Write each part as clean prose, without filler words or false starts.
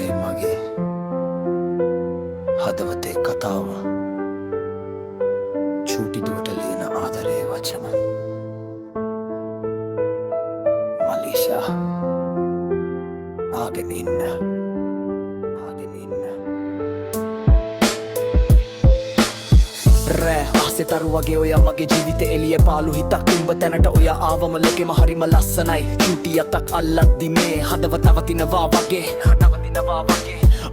ඔය මගේ හදවතේ කතාව චූටි දුවට ලියන ආදරේ වචන මලීෂා ආගෙන ඉන්න ආසේ තරු වගේ ඔයා මගේ ජීවිතේ එළිය පාළු හිතක් උඹ තැනට ඔයා ආවම ලෝකෙම හරිම ලස්සනයි චූටි අතක් අල්ලද්දි මේ හදවත නවතිනවා වගේ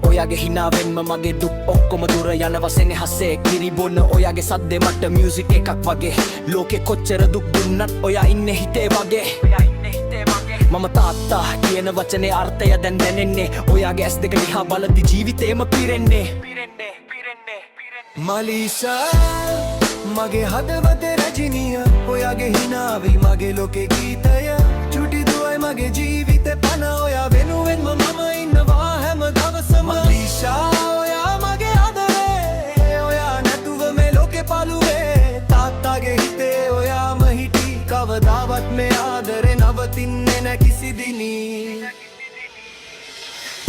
ඔයාගේ හිනාවෙන්ම මගේ දුක් ඔක්කොම දුර යනවා සෙනෙහසේ කිරි බොන ඔයාගේ සද්දේ මට මියුසික් එකක් වගේ ලෝකෙ කොච්චර දුක් දුන්නත් ඔයා ඉන්නේ හිතේ වගේ මම තාත්තා කියන වචනේ අර්ථය දැන් දැනෙන්නේ ඔයාගේ ඇස් දෙක දිහා බලද්දි ජීවිතේම පිරෙන්නේ මලීෂා මගේ හදවතේ රජිනිය ඔයාගේ හිනාවයි මගේ ලෝකේ ගීතය චුටි දුවයි මගේ ජීවිතේ පන ඔයා වෙනුවෙන්ම මම ඉන්නවා හැම දවසම මලීෂා ඔයා මගේ ආදරේ ඔයා නැතුව මේ ලෝකේ පළුවේ තාත්තාගේ හිතේ ඔයාම හිටි කවදාවත් මේ ආදරේ නවතින්නේ නැ කිසි දිනී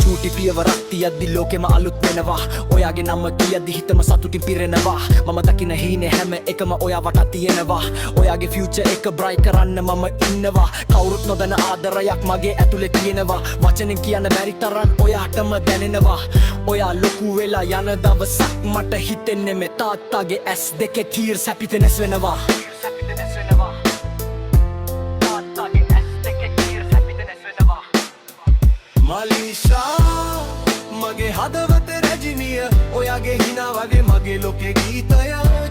චූටි පියවරක් තියද්දි ලෝකෙම අලුත් වෙනවා ඔයාගේ නම කියද්දි හිතම සතුටින් පිරෙනවා මම දකින හීනේ හැම එකම ඔයා වටා තියෙනවා ඔයාගේ ෆියුචර් එක බ්‍රයිට් කරන්න මම ඉන්නවා කවුරුත් නොදන්න ආදරයක් මගේ ඇතුලේ තියෙනවා වචනෙන් කියන්න බැරි තරම් ඔයාටම දැනෙනවා ඔයා ලොකු වෙලා යන දවසක් මට හිතෙන්නේ මේ තාත්තාගේ ඇස් දෙකේ tears happiness වෙනවා මලීෂා මගේ හදවතේ රජිනිය ඔයාගේ හිනා වගේ මගේ ලෝකේ ගීතය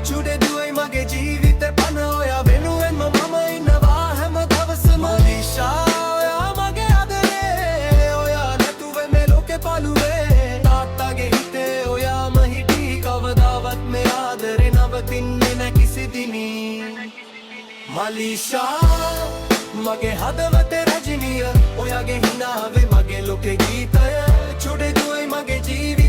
චුඩේ දුවයි මගේ ජීවිතේ පන ඔයා වෙනුවෙන්ම මම ඉන්නවා හැම දවසම මලීෂා ඔයා මගේ ආදරේ ඔයා නැතුව මේ ලෝකේ පළුවේ තාත්තාගේ හිතේ ඔයාම හිටි කවදාවත් මේ ආදරේ නවතින්නේ නැ කිසි දිනී මලීෂා මගේ හදවතේ රජිනිය ඔයාගේ හිනාවේ මගේ ලෝකේ ගීතය චුඩේ දුවයි මගේ ජීවිතේ